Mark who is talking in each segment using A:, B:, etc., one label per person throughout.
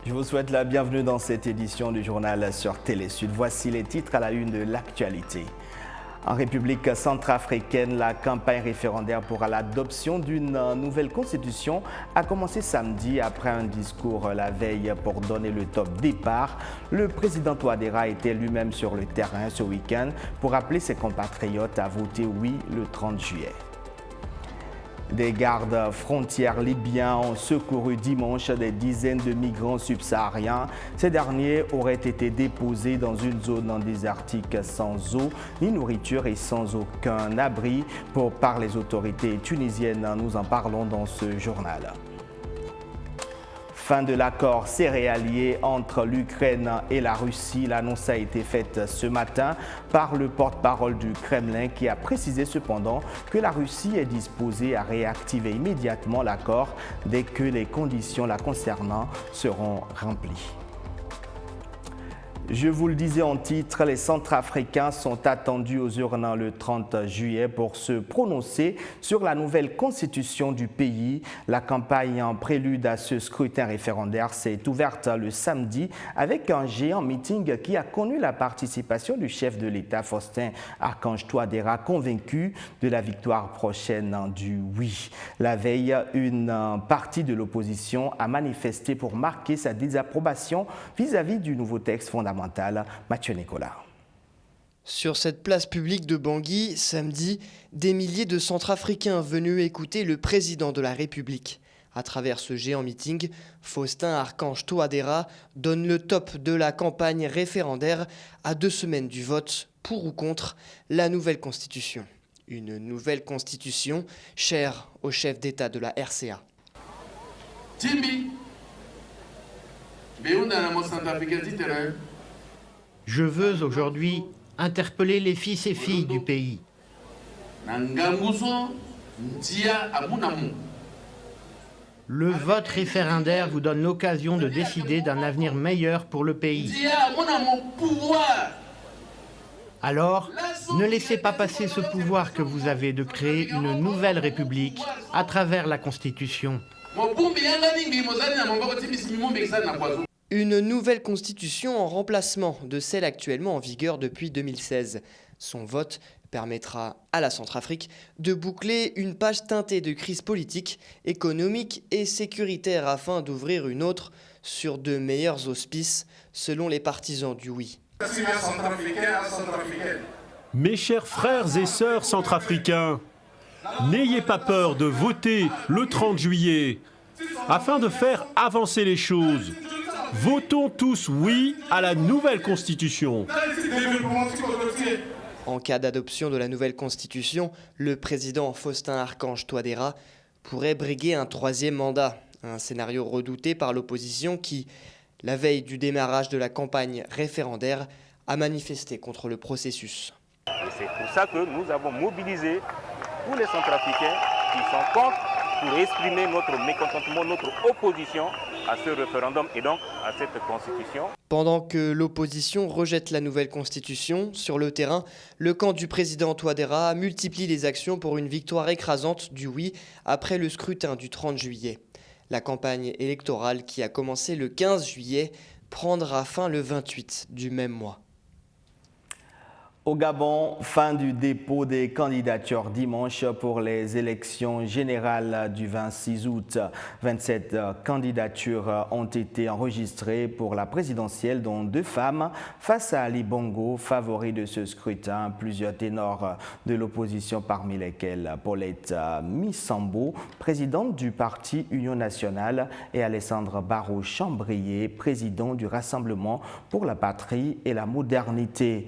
A: Je vous souhaite la bienvenue dans cette édition du journal sur Télé Sud. Voici les titres à la une de l'actualité. En République centrafricaine, la campagne référendaire pour l'adoption d'une nouvelle constitution a commencé samedi après un discours la veille pour donner le top départ. Le président Touadéra était lui-même sur le terrain ce week-end pour appeler ses compatriotes à voter oui le 30 juillet. Des gardes frontières libyens ont secouru dimanche des dizaines de migrants subsahariens. Ces derniers auraient été déposés dans une zone désertique sans eau ni nourriture et sans aucun abri par les autorités tunisiennes. Nous en parlons dans ce journal. Fin de l'accord céréalier entre l'Ukraine et la Russie. L'annonce a été faite ce matin par le porte-parole du Kremlin qui a précisé cependant que la Russie est disposée à réactiver immédiatement l'accord dès que les conditions la concernant seront remplies. Je vous le disais en titre, les Centrafricains sont attendus aux urnes le 30 juillet pour se prononcer sur la nouvelle constitution du pays. La campagne en prélude à ce scrutin référendaire s'est ouverte le samedi avec un géant meeting qui a connu la participation du chef de l'État Faustin-Archange Touadéra, convaincu de la victoire prochaine du oui. La veille, une partie de l'opposition a manifesté pour marquer sa désapprobation vis-à-vis du nouveau texte fondamental. Mathieu Nicolas.
B: Sur cette place publique de Bangui, samedi, des milliers de Centrafricains venus écouter le président de la République. À travers ce géant meeting, Faustin-Archange Touadéra donne le top de la campagne référendaire à 2 semaines du vote pour ou contre la nouvelle constitution. Une nouvelle constitution chère au chef d'État de la RCA.
C: Je veux aujourd'hui interpeller les fils et filles du pays. Le vote référendaire vous donne l'occasion de décider d'un avenir meilleur pour le pays. Alors, ne laissez pas passer ce pouvoir que vous avez de créer une nouvelle république à travers la Constitution.
B: Une nouvelle constitution en remplacement de celle actuellement en vigueur depuis 2016. Son vote permettra à la Centrafrique de boucler une page teintée de crise politique, économique et sécuritaire afin d'ouvrir une autre sur de meilleurs auspices, selon les partisans du oui.
D: Mes chers frères et sœurs centrafricains, n'ayez pas peur de voter le 30 juillet afin de faire avancer les choses. Votons tous oui à la nouvelle constitution.
B: En cas d'adoption de la nouvelle constitution, le président Faustin-Archange Touadéra pourrait briguer un 3e mandat. Un scénario redouté par l'opposition qui, la veille du démarrage de la campagne référendaire, a manifesté contre le processus.
E: Et c'est pour ça que nous avons mobilisé tous les Centrafricains qui sont contre pour exprimer notre mécontentement, notre opposition à ce référendum et donc à cette constitution.
B: Pendant que l'opposition rejette la nouvelle constitution, sur le terrain, le camp du président Touadéra multiplie les actions pour une victoire écrasante du oui après le scrutin du 30 juillet. La campagne électorale qui a commencé le 15 juillet prendra fin le 28 du même mois.
A: Au Gabon, fin du dépôt des candidatures dimanche pour les élections générales du 26 août. 27 candidatures ont été enregistrées pour la présidentielle, dont 2 femmes face à Ali Bongo, favori de ce scrutin. Plusieurs ténors de l'opposition, parmi lesquels Paulette Missambo, présidente du parti Union nationale, et Alessandre Barraud-Chambrier, président du Rassemblement pour la patrie et la modernité.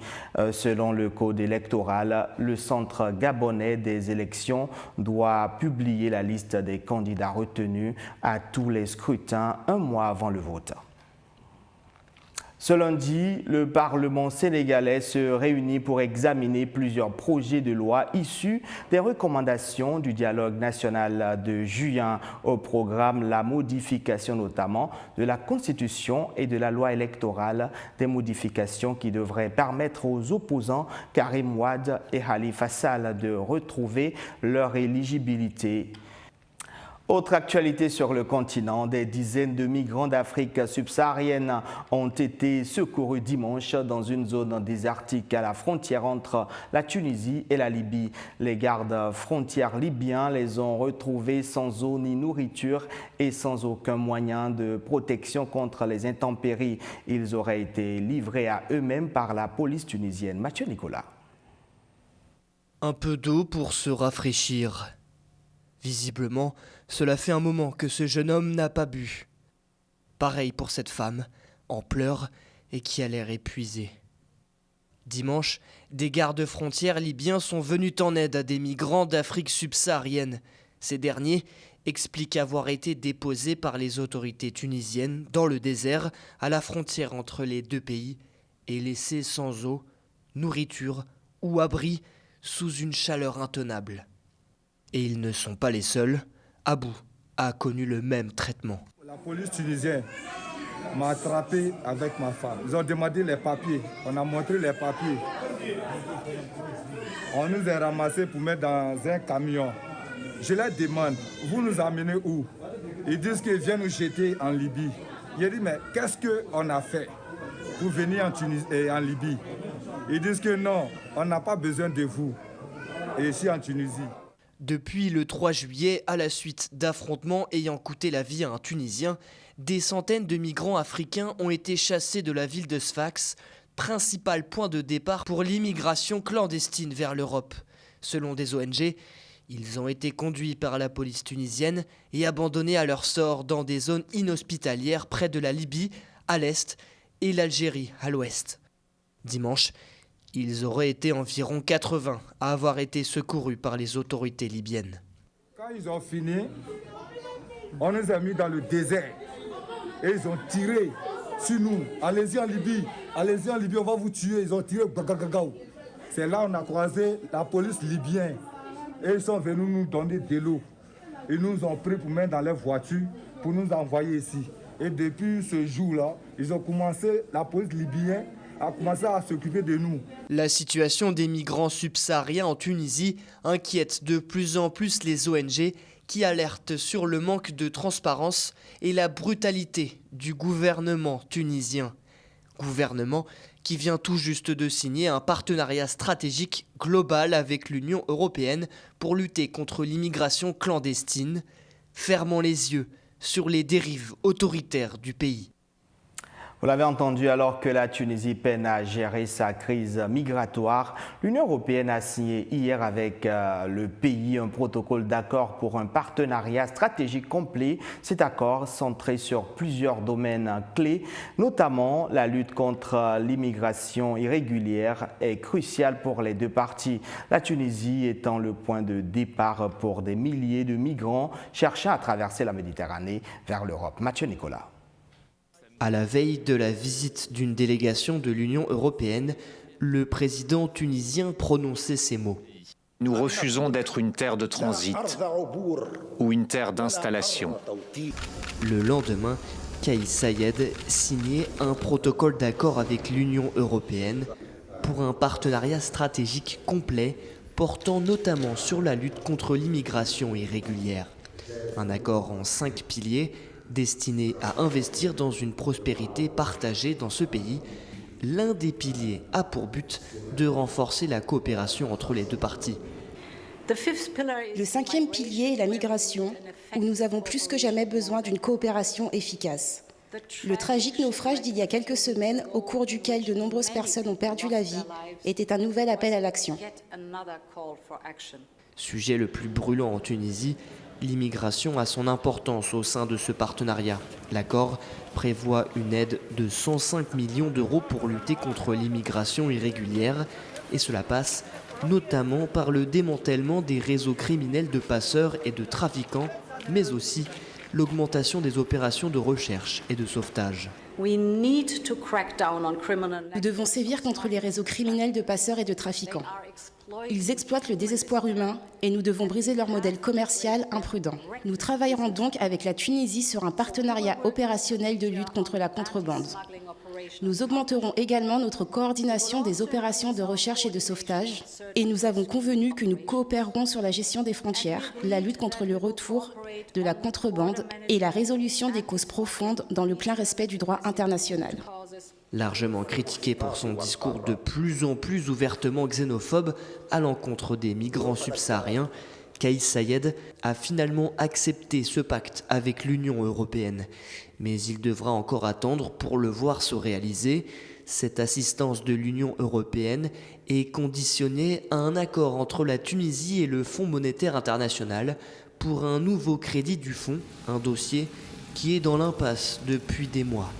A: Selon le code électoral, le Centre gabonais des élections doit publier la liste des candidats retenus à tous les scrutins 1 mois avant le vote. Ce lundi, le Parlement sénégalais se réunit pour examiner plusieurs projets de loi issus des recommandations du dialogue national de juin. Au programme, la modification notamment de la Constitution et de la loi électorale, des modifications qui devraient permettre aux opposants Karim Wade et Khalifa Sall de retrouver leur éligibilité. Autre actualité sur le continent, des dizaines de migrants d'Afrique subsaharienne ont été secourus dimanche dans une zone désertique à la frontière entre la Tunisie et la Libye. Les gardes frontières libyens les ont retrouvés sans eau ni nourriture et sans aucun moyen de protection contre les intempéries. Ils auraient été livrés à eux-mêmes par la police tunisienne. Mathieu Nicolas.
B: Un peu d'eau pour se rafraîchir. Visiblement, cela fait un moment que ce jeune homme n'a pas bu. Pareil pour cette femme, en pleurs et qui a l'air épuisée. Dimanche, des gardes-frontières libyens sont venus en aide à des migrants d'Afrique subsaharienne. Ces derniers expliquent avoir été déposés par les autorités tunisiennes dans le désert à la frontière entre les deux pays et laissés sans eau, nourriture ou abri sous une chaleur intenable. Et ils ne sont pas les seuls. Abou a connu le même traitement.
F: La police tunisienne m'a attrapé avec ma femme. Ils ont demandé les papiers. On a montré les papiers. On nous a ramassés pour mettre dans un camion. Je leur demande, vous nous amenez où? Ils disent qu'ils viennent nous jeter en Libye. J'ai dit, mais qu'est-ce qu'on a fait pour venir en Libye? Ils disent que non, on n'a pas besoin de vous. Et ici en Tunisie.
B: Depuis le 3 juillet, à la suite d'affrontements ayant coûté la vie à un Tunisien, des centaines de migrants africains ont été chassés de la ville de Sfax, principal point de départ pour l'immigration clandestine vers l'Europe. Selon des ONG, ils ont été conduits par la police tunisienne et abandonnés à leur sort dans des zones inhospitalières près de la Libye, à l'est, et l'Algérie, à l'ouest. Dimanche, ils auraient été environ 80 à avoir été secourus par les autorités libyennes.
F: Quand ils ont fini, on nous a mis dans le désert et ils ont tiré sur nous. Allez-y en Libye, on va vous tuer. Ils ont tiré. C'est là qu'on a croisé la police libyenne et ils sont venus nous donner de l'eau. Ils nous ont pris pour mettre dans leur voiture pour nous envoyer ici. Et depuis ce jour-là, la police libyenne a commencé à s'occuper de nous.
B: La situation des migrants subsahariens en Tunisie inquiète de plus en plus les ONG qui alertent sur le manque de transparence et la brutalité du gouvernement tunisien. Gouvernement qui vient tout juste de signer un partenariat stratégique global avec l'Union européenne pour lutter contre l'immigration clandestine, fermant les yeux sur les dérives autoritaires du pays.
A: Vous l'avez entendu, alors que la Tunisie peine à gérer sa crise migratoire, l'Union européenne a signé hier avec le pays un protocole d'accord pour un partenariat stratégique complet. Cet accord, centré sur plusieurs domaines clés, notamment la lutte contre l'immigration irrégulière, est crucial pour les deux parties. La Tunisie étant le point de départ pour des milliers de migrants cherchant à traverser la Méditerranée vers l'Europe. Mathieu Nicolas.
B: À la veille de la visite d'une délégation de l'Union européenne, le président tunisien prononçait ces mots.
G: Nous refusons d'être une terre de transit ou une terre d'installation.
B: Le lendemain, Kais Saied signait un protocole d'accord avec l'Union européenne pour un partenariat stratégique complet portant notamment sur la lutte contre l'immigration irrégulière. Un accord en 5 piliers destiné à investir dans une prospérité partagée dans ce pays. L'un des piliers a pour but de renforcer la coopération entre les deux parties.
H: Le 5e pilier est la migration, où nous avons plus que jamais besoin d'une coopération efficace. Le tragique naufrage d'il y a quelques semaines, au cours duquel de nombreuses personnes ont perdu la vie, était un nouvel appel à l'action.
B: Sujet le plus brûlant en Tunisie, l'immigration a son importance au sein de ce partenariat. L'accord prévoit une aide de 105 millions d'euros pour lutter contre l'immigration irrégulière et cela passe notamment par le démantèlement des réseaux criminels de passeurs et de trafiquants, mais aussi l'augmentation des opérations de recherche et de sauvetage.
H: Nous devons sévir contre les réseaux criminels de passeurs et de trafiquants. Ils exploitent le désespoir humain et nous devons briser leur modèle commercial imprudent. Nous travaillerons donc avec la Tunisie sur un partenariat opérationnel de lutte contre la contrebande. Nous augmenterons également notre coordination des opérations de recherche et de sauvetage et nous avons convenu que nous coopérerons sur la gestion des frontières, la lutte contre le retour de la contrebande et la résolution des causes profondes dans le plein respect du droit international.
B: Largement critiqué pour son discours de plus en plus ouvertement xénophobe à l'encontre des migrants subsahariens, Kais Saied a finalement accepté ce pacte avec l'Union européenne. Mais il devra encore attendre pour le voir se réaliser. Cette assistance de l'Union européenne est conditionnée à un accord entre la Tunisie et le Fonds monétaire international pour un nouveau crédit du fonds, un dossier qui est dans l'impasse depuis des mois.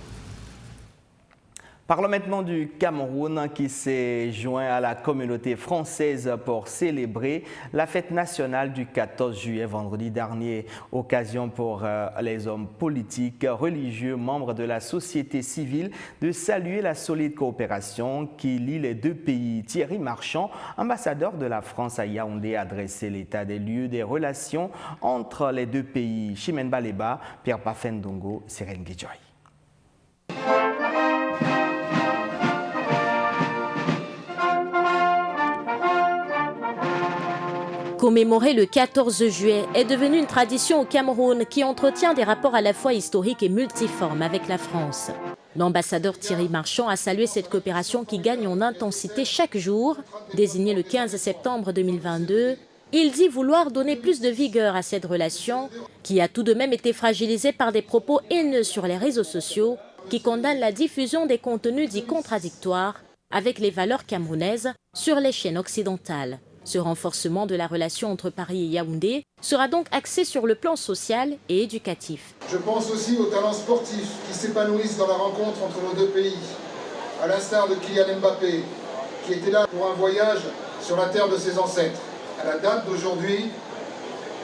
A: Parlons maintenant du Cameroun qui s'est joint à la communauté française pour célébrer la fête nationale du 14 juillet vendredi dernier. Occasion pour les hommes politiques, religieux, membres de la société civile de saluer la solide coopération qui lie les deux pays. Thierry Marchand, ambassadeur de la France à Yaoundé, a adressé l'état des lieux des relations entre les deux pays. Chimène Baleba, Pierre Pafendongo, Sirène Guidjoy.
I: Commémorer le 14 juillet est devenu une tradition au Cameroun qui entretient des rapports à la fois historiques et multiformes avec la France. L'ambassadeur Thierry Marchand a salué cette coopération qui gagne en intensité chaque jour. Désigné le 15 septembre 2022, il dit vouloir donner plus de vigueur à cette relation qui a tout de même été fragilisée par des propos haineux sur les réseaux sociaux qui condamnent la diffusion des contenus dits contradictoires avec les valeurs camerounaises sur les chaînes occidentales. Ce renforcement de la relation entre Paris et Yaoundé sera donc axé sur le plan social et éducatif.
J: Je pense aussi aux talents sportifs qui s'épanouissent dans la rencontre entre nos deux pays, à l'instar de Kylian Mbappé, qui était là pour un voyage sur la terre de ses ancêtres. À la date d'aujourd'hui,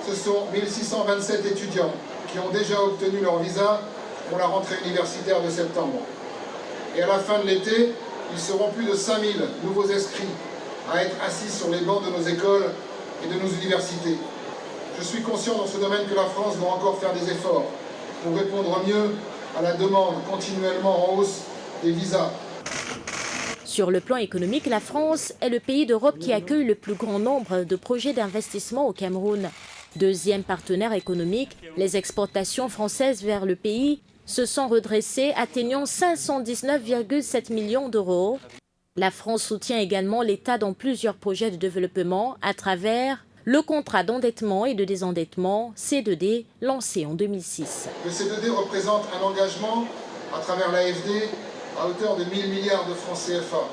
J: ce sont 1627 étudiants qui ont déjà obtenu leur visa pour la rentrée universitaire de septembre. Et à la fin de l'été, ils seront plus de 5000 nouveaux inscrits à être assis sur les bancs de nos écoles et de nos universités. Je suis conscient dans ce domaine que la France doit encore faire des efforts pour répondre mieux à la demande continuellement en hausse des visas.
I: Sur le plan économique, la France est le pays d'Europe qui accueille le plus grand nombre de projets d'investissement au Cameroun. Deuxième partenaire économique, les exportations françaises vers le pays se sont redressées, atteignant 519,7 millions d'euros. La France soutient également l'État dans plusieurs projets de développement à travers le contrat d'endettement et de désendettement C2D lancé en 2006.
J: Le C2D représente un engagement à travers l'AFD à hauteur de 1000 milliards de francs CFA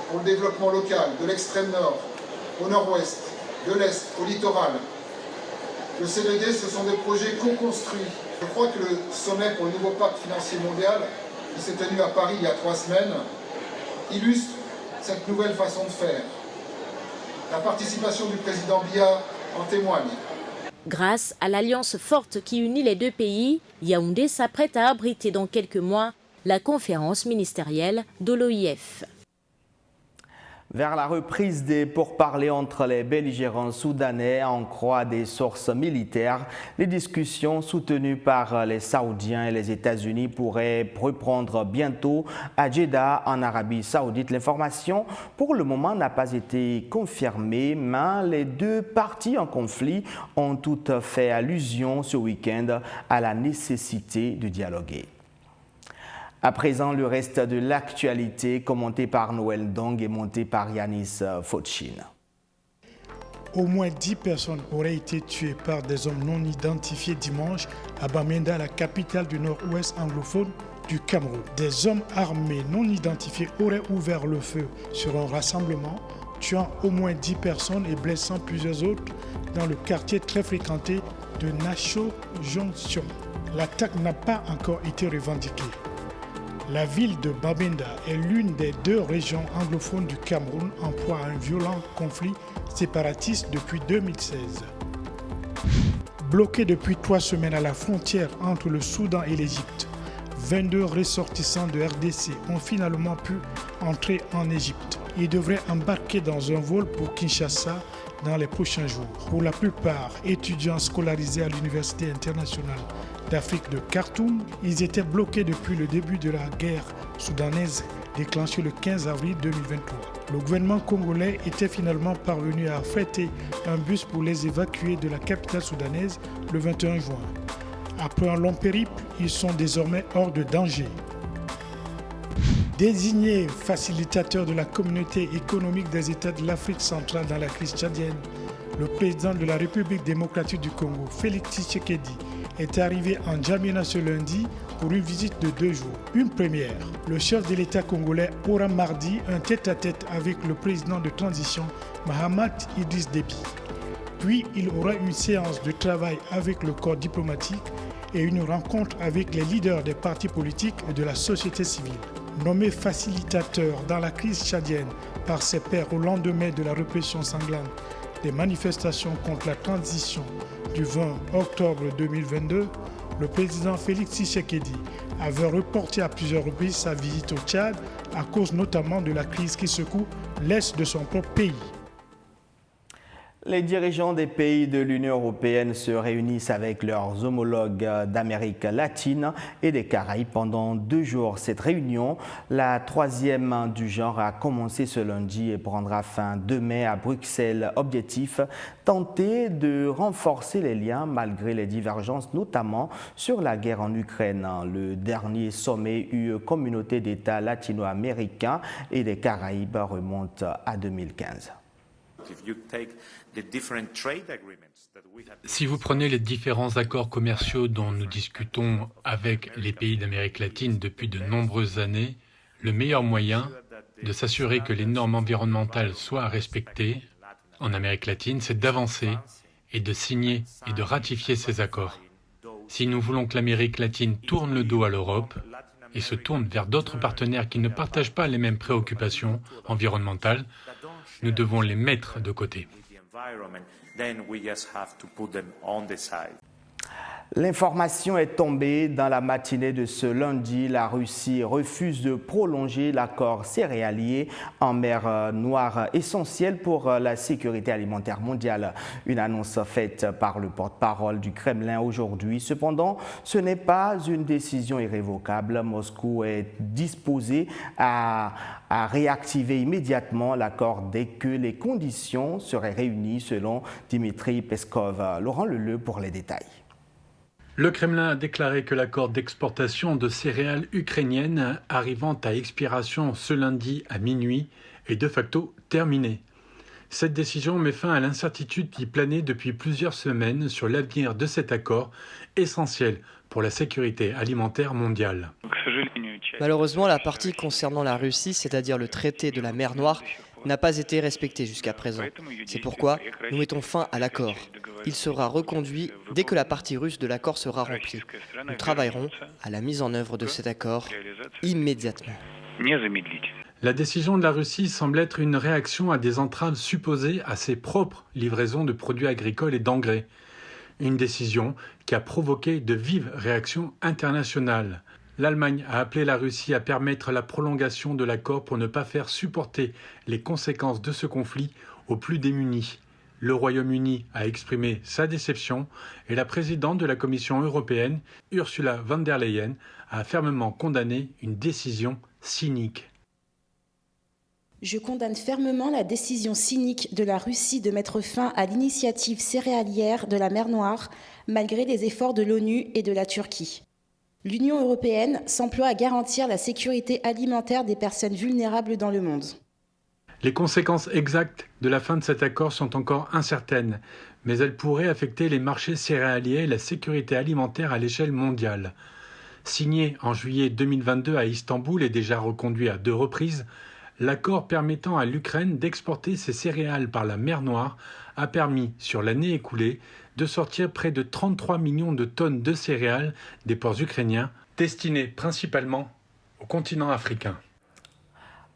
J: pour le développement local de l'extrême nord au nord-ouest, de l'est au littoral. Le C2D, ce sont des projets co-construits. Je crois que le sommet pour le nouveau pacte financier mondial qui s'est tenu à Paris il y a 3 semaines illustre cette nouvelle façon de faire. La participation du président Biya en témoigne.
I: Grâce à l'alliance forte qui unit les deux pays, Yaoundé s'apprête à abriter dans quelques mois la conférence ministérielle de l'OIF.
A: Vers la reprise des pourparlers entre les belligérants soudanais, en croix des sources militaires, les discussions soutenues par les Saoudiens et les États-Unis pourraient reprendre bientôt à Jeddah, en Arabie Saoudite. L'information, pour le moment, n'a pas été confirmée, mais les deux parties en conflit ont toutes fait allusion ce week-end à la nécessité de dialoguer. À présent, le reste de l'actualité, commenté par Noël Dong et monté par Yanis Fotchin.
K: Au moins 10 personnes auraient été tuées par des hommes non identifiés dimanche à Bamenda, la capitale du nord-ouest anglophone du Cameroun. Des hommes armés non identifiés auraient ouvert le feu sur un rassemblement, tuant au moins 10 personnes et blessant plusieurs autres dans le quartier très fréquenté de Nacho Jonction. L'attaque n'a pas encore été revendiquée. La ville de Bamenda est l'une des deux régions anglophones du Cameroun en proie à un violent conflit séparatiste depuis 2016. Bloqués depuis 3 semaines à la frontière entre le Soudan et l'Égypte, 22 ressortissants de RDC ont finalement pu entrer en Égypte. Ils devraient embarquer dans un vol pour Kinshasa dans les prochains jours. Pour la plupart étudiants scolarisés à l'Université internationale d'Afrique de Khartoum, ils étaient bloqués depuis le début de la guerre soudanaise déclenchée le 15 avril 2023. Le gouvernement congolais était finalement parvenu à affréter un bus pour les évacuer de la capitale soudanaise le 21 juin. Après un long périple, ils sont désormais hors de danger. Désigné facilitateur de la communauté économique des États de l'Afrique centrale dans la crise tchadienne, le président de la République démocratique du Congo, Félix Tshisekedi, est arrivé en N'Djamena ce lundi pour une visite de 2 jours. Une première. Le chef de l'État congolais aura mardi un tête-à-tête avec le président de transition, Mahamat Idriss Déby. Puis il aura une séance de travail avec le corps diplomatique et une rencontre avec les leaders des partis politiques et de la société civile. Nommé facilitateur dans la crise tchadienne par ses pairs au lendemain de la répression sanglante des manifestations contre la transition du 20 octobre 2022, le président Félix Tshisekedi avait reporté à plusieurs reprises sa visite au Tchad à cause notamment de la crise qui secoue l'est de son propre pays.
A: Les dirigeants des pays de l'Union européenne se réunissent avec leurs homologues d'Amérique latine et des Caraïbes pendant 2 jours. Cette réunion, la 3e du genre, a commencé ce lundi et prendra fin demain à Bruxelles. Objectif, tenter de renforcer les liens malgré les divergences, notamment sur la guerre en Ukraine. Le dernier sommet communauté d'États latino-américains et des Caraïbes remonte à 2015.
L: Si vous prenez les différents accords commerciaux dont nous discutons avec les pays d'Amérique latine depuis de nombreuses années, le meilleur moyen de s'assurer que les normes environnementales soient respectées en Amérique latine, c'est d'avancer et de signer et de ratifier ces accords. Si nous voulons que l'Amérique latine tourne le dos à l'Europe et se tourne vers d'autres partenaires qui ne partagent pas les mêmes préoccupations environnementales, nous devons les mettre de côté.
A: L'information est tombée dans la matinée de ce lundi. La Russie refuse de prolonger l'accord céréalier en mer Noire, essentiel pour la sécurité alimentaire mondiale. Une annonce faite par le porte-parole du Kremlin aujourd'hui. Cependant, ce n'est pas une décision irrévocable. Moscou est disposé à réactiver immédiatement l'accord dès que les conditions seraient réunies, selon Dmitry Peskov. Laurent Leleu pour les détails.
L: Le Kremlin a déclaré que l'accord d'exportation de céréales ukrainiennes arrivant à expiration ce lundi à minuit est de facto terminé. Cette décision met fin à l'incertitude qui planait depuis plusieurs semaines sur l'avenir de cet accord essentiel pour la sécurité alimentaire mondiale.
B: Malheureusement, la partie concernant la Russie, c'est-à-dire le traité de la mer Noire, n'a pas été respectée jusqu'à présent. C'est pourquoi nous mettons fin à l'accord. Il sera reconduit dès que la partie russe de l'accord sera remplie. Nous travaillerons à la mise en œuvre de cet accord immédiatement.
L: La décision de la Russie semble être une réaction à des entraves supposées à ses propres livraisons de produits agricoles et d'engrais. Une décision qui a provoqué de vives réactions internationales. L'Allemagne a appelé la Russie à permettre la prolongation de l'accord pour ne pas faire supporter les conséquences de ce conflit aux plus démunis. Le Royaume-Uni a exprimé sa déception et la présidente de la Commission européenne, Ursula von der Leyen, a fermement condamné une décision cynique.
H: Je condamne fermement la décision cynique de la Russie de mettre fin à l'initiative céréalière de la mer Noire, malgré les efforts de l'ONU et de la Turquie. L'Union européenne s'emploie à garantir la sécurité alimentaire des personnes vulnérables dans le monde.
L: Les conséquences exactes de la fin de cet accord sont encore incertaines, mais elles pourraient affecter les marchés céréaliers et la sécurité alimentaire à l'échelle mondiale. Signé en juillet 2022 à Istanbul et déjà reconduit à 2 reprises, l'accord permettant à l'Ukraine d'exporter ses céréales par la mer Noire a permis, sur l'année écoulée, de sortir près de 33 millions de tonnes de céréales des ports ukrainiens, destinés principalement au continent africain.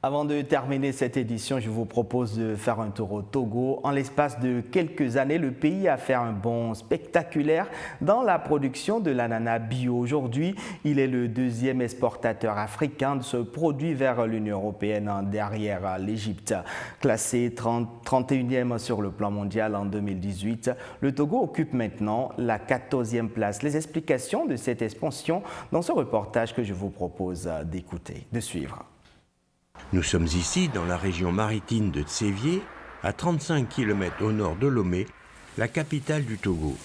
A: Avant de terminer cette édition, je vous propose de faire un tour au Togo. En l'espace de quelques années, le pays a fait un bond spectaculaire dans la production de l'ananas bio. Aujourd'hui, il est le deuxième exportateur africain de ce produit vers l'Union européenne derrière l'Égypte. Classé 31e sur le plan mondial en 2018, le Togo occupe maintenant la 14e place. Les explications de cette expansion dans ce reportage que je vous propose d'écouter, de suivre.
M: Nous sommes ici dans la région maritime de Tsévié, à 35 km au nord de Lomé, la capitale du Togo.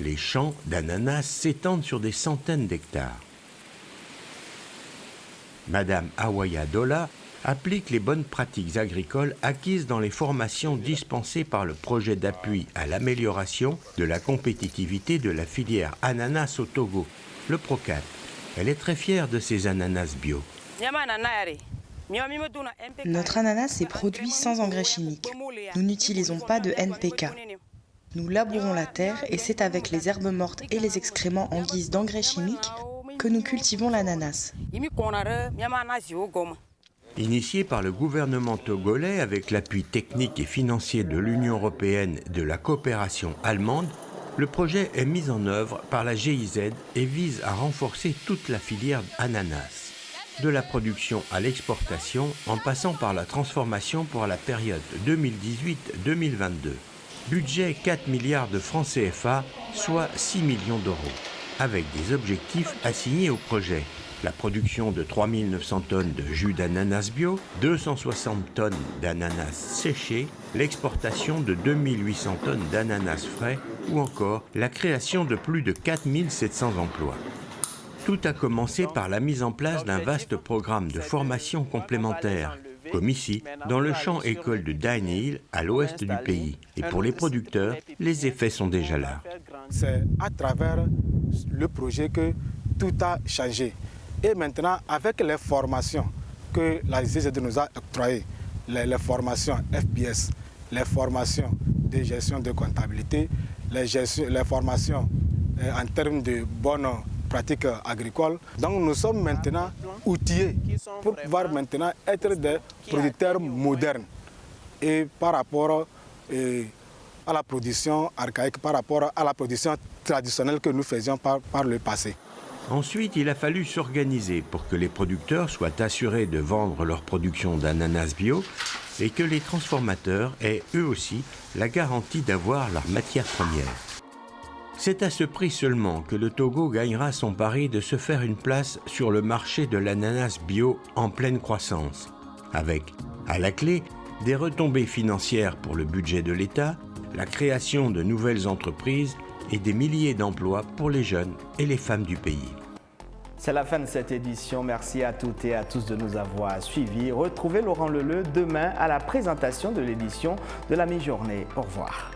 M: Les champs d'ananas s'étendent sur des centaines d'hectares. Madame Awaya Dola applique les bonnes pratiques agricoles acquises dans les formations dispensées par le projet d'appui à l'amélioration de la compétitivité de la filière ananas au Togo, le PROCAT. Elle est très fière de ses ananas bio.
N: Notre ananas est produit sans engrais chimiques. Nous n'utilisons pas de NPK. Nous labourons la terre et c'est avec les herbes mortes et les excréments en guise d'engrais chimiques que nous cultivons l'ananas.
M: Initié par le gouvernement togolais avec l'appui technique et financier de l'Union européenne et de la coopération allemande, le projet est mis en œuvre par la GIZ et vise à renforcer toute la filière ananas. De la production à l'exportation, en passant par la transformation pour la période 2018-2022. Budget 4 milliards de francs CFA, soit 6 millions d'euros, avec des objectifs assignés au projet. La production de 3 900 tonnes de jus d'ananas bio, 260 tonnes d'ananas séchés, l'exportation de 2 800 tonnes d'ananas frais ou encore la création de plus de 4 700 emplois. Tout a commencé par la mise en place d'un vaste programme de formation complémentaire, comme ici, dans le champ école de Dainil, à l'ouest du pays. Et pour les producteurs, les effets sont déjà là.
O: C'est à travers le projet que tout a changé. Et maintenant, avec les formations que la GIZ nous a octroyées, les formations FPS, les formations de gestion de comptabilité, les formations en termes de bonnes pratiques agricoles. Donc nous sommes maintenant outillés pour pouvoir maintenant être des producteurs modernes et par rapport à la production archaïque, par rapport à la production traditionnelle que nous faisions par le passé.
M: Ensuite, il a fallu s'organiser pour que les producteurs soient assurés de vendre leur production d'ananas bio et que les transformateurs aient eux aussi la garantie d'avoir leur matière première. C'est à ce prix seulement que le Togo gagnera son pari de se faire une place sur le marché de l'ananas bio en pleine croissance, avec, à la clé, des retombées financières pour le budget de l'État, la création de nouvelles entreprises et des milliers d'emplois pour les jeunes et les femmes du pays.
A: C'est la fin de cette édition. Merci à toutes et à tous de nous avoir suivis. Retrouvez Laurent Leleu demain à la présentation de l'édition de la mi-journée. Au revoir.